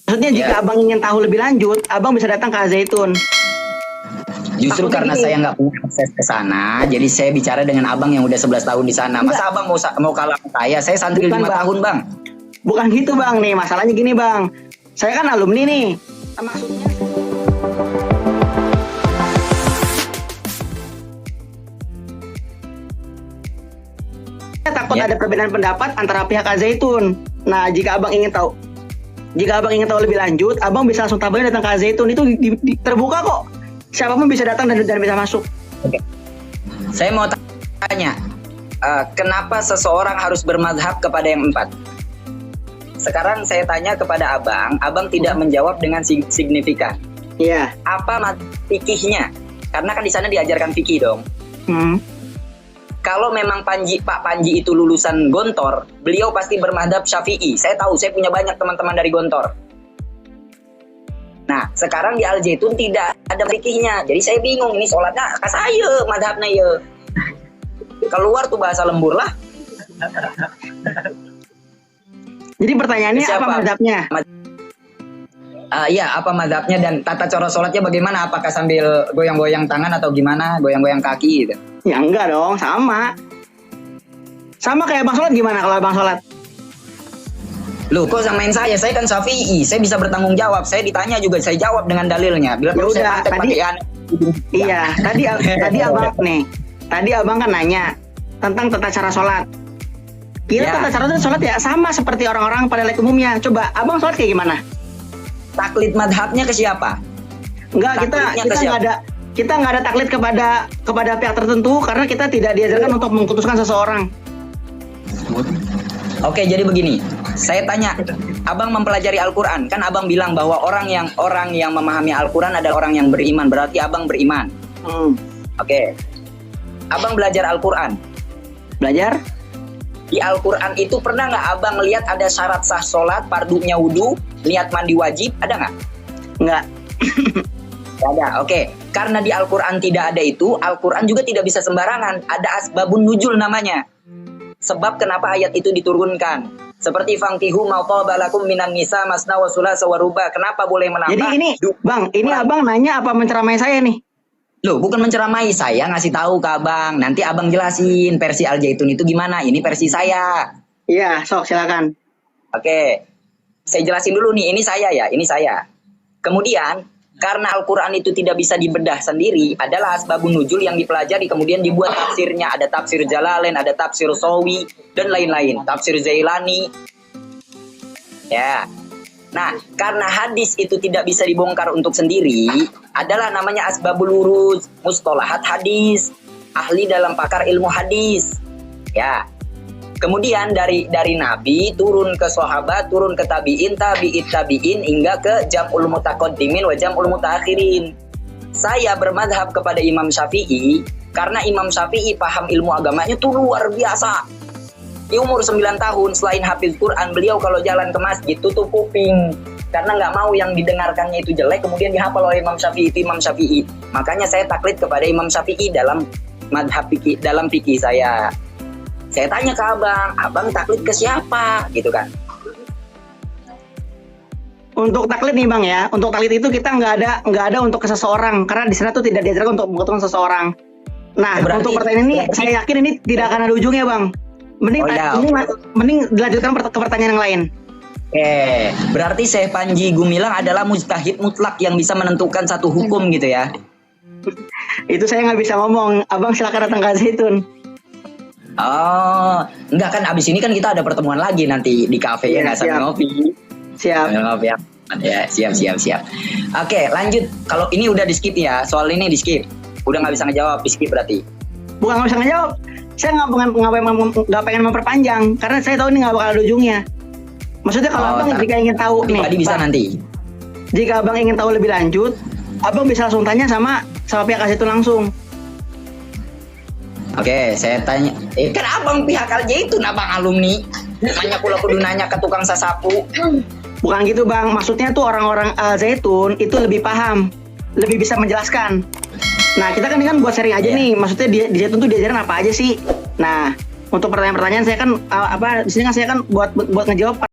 Maksudnya jika abang ingin tahu lebih lanjut, abang bisa datang ke Al-Zaitun. Justru karena saya nggak punya akses ke sana, jadi saya bicara dengan abang yang udah 11 tahun di sana. Masa abang mau kalah sama saya santri 5 tahun bang. Bukan gitu bang, nih masalahnya gini bang. Saya kan alumni nih. Maksudnya saya takut ada perbedaan pendapat antara pihak Al-Zaitun. Nah, jika abang ingin tahu lebih lanjut, abang bisa langsung tabayun datang ke Al-Zaitun. Itu terbuka kok. Siapapun bisa datang dan bisa masuk. Oke. Saya mau tanya, kenapa seseorang harus bermazhab kepada yang 4? Sekarang saya tanya kepada abang tidak menjawab dengan signifikan. Iya. Apa fikihnya? Karena kan di sana diajarkan fikih dong. Kalau memang Pak Panji itu lulusan Gontor, beliau pasti bermadzhab Syafi'i. Saya tahu, saya punya banyak teman-teman dari Gontor. Nah, sekarang di Al-Zaitun tidak ada fikihnya. Jadi saya bingung, ini sholatnya kasaya, madhabnya ya. Keluar tuh bahasa lembur lah. Jadi pertanyaannya apa madhabnya? Iya, apa madhabnya dan tata cara sholatnya bagaimana? Apakah sambil goyang-goyang tangan atau gimana? Goyang-goyang kaki gitu? Ya enggak dong, sama. Sama kayak abang sholat gimana kalau abang sholat? Loh, kok samain saya? Saya kan Syafi'i, saya bisa bertanggung jawab. Saya ditanya juga, saya jawab dengan dalilnya. Bila perlu saya pakai Iya, tadi abang kan nanya tentang tata cara sholat. Tata cara sholat ya sama seperti orang-orang pada lain umumnya. Coba abang sholat kayak gimana? Taklid madhabnya ke siapa? Enggak, kita nggak ada taklid kepada pihak tertentu karena kita tidak diajarkan untuk memutuskan seseorang. Oke, jadi begini. Saya tanya, abang mempelajari Al-Quran, kan abang bilang bahwa orang yang memahami Al-Quran adalah orang yang beriman, berarti abang beriman. Oke. Abang belajar Al-Quran. Belajar? Di Al-Quran itu pernah nggak abang lihat ada syarat sah sholat, fardunya wudu, niat mandi wajib, ada nggak? Nggak. Nggak ada, oke. Karena di Al-Quran tidak ada itu, Al-Quran juga tidak bisa sembarangan. Ada asbabun nuzul namanya. Sebab kenapa ayat itu diturunkan. Seperti fangkihu ma taba lakum minan nisa masna wa sulasa wa ruba. Kenapa boleh menambah? Jadi ini, Bang, ini abang nanya apa menceramai saya nih? Loh, bukan menceramai, saya ngasih tahu ke abang. Nanti abang jelasin versi Al-Zaitun itu gimana. Ini versi saya. Iya, sok silakan. Oke. Saya jelasin dulu nih, ini saya ya, ini saya. Kemudian, karena Al-Quran itu tidak bisa dibedah sendiri, adalah asbabun nuzul yang dipelajari, kemudian dibuat tafsirnya. Ada tafsir Jalalain, ada tafsir Sawi, dan lain-lain. Tafsir Zailani. Ya. Nah, karena hadis itu tidak bisa dibongkar untuk sendiri, adalah namanya asbabul uruz, mustolahat hadis, ahli dalam pakar ilmu hadis. Ya. Kemudian dari Nabi turun ke sahabat, turun ke tabi'in hingga ke jam'ul mutaqaddimin wa jam'ul mutaakhirin. Saya bermadhab kepada Imam Syafi'i karena Imam Syafi'i paham ilmu agamanya tuh luar biasa. Di umur 9 tahun selain hafiz Quran, beliau kalau jalan ke masjid tutup kuping karena nggak mau yang didengarkannya itu jelek kemudian dihafal oleh Imam Syafi'i. Itu Imam Syafi'i. Makanya saya taklid kepada Imam Syafi'i dalam madhab fikih, dalam fikih saya. Saya tanya ke abang taklid ke siapa? Gitu kan. Untuk taklid nih bang ya, untuk taklid itu kita nggak ada untuk ke seseorang karena di sana tuh tidak diajarkan untuk menguntungkan seseorang. Nah, untuk pertanyaan ini saya yakin ini tidak akan ada ujungnya bang. Mending dilanjutkan ke pertanyaan yang lain. Oke, berarti Syekh Panji Gumilang adalah mujtahid mutlak yang bisa menentukan satu hukum gitu ya? Itu saya nggak bisa ngomong. Abang silakan datang ke Zaitun. Oh, enggak kan abis ini kan kita ada pertemuan lagi nanti di kafe ya, nggak sambil ngopi. Siap. Sambil ngopi ya, siap. Oke, lanjut. Kalau ini udah di skip ya, soal ini di skip. Udah nggak bisa ngejawab, di skip berarti. Bukan nggak bisa ngejawab, saya nggak pengen memperpanjang karena saya tahu ini nggak bakal ada ujungnya. Maksudnya kalau abang jika ingin tahu nih, tadi bisa nanti. Jika abang ingin tahu lebih lanjut, abang bisa langsung tanya sama pihak Al-Zaitun langsung. Oke, saya tanya. Kan abang pihak Al-Zaitun, abang alumni. Nanya pula kudu nanya ke tukang sasapu. Bukan gitu bang, maksudnya tuh orang-orang Al-Zaitun itu lebih paham, lebih bisa menjelaskan. Nah kita kan buat sharing aja nih, maksudnya di Zaitun tuh diajarin apa aja sih. Nah untuk pertanyaan-pertanyaan saya kan di sini kan saya kan buat ngejawab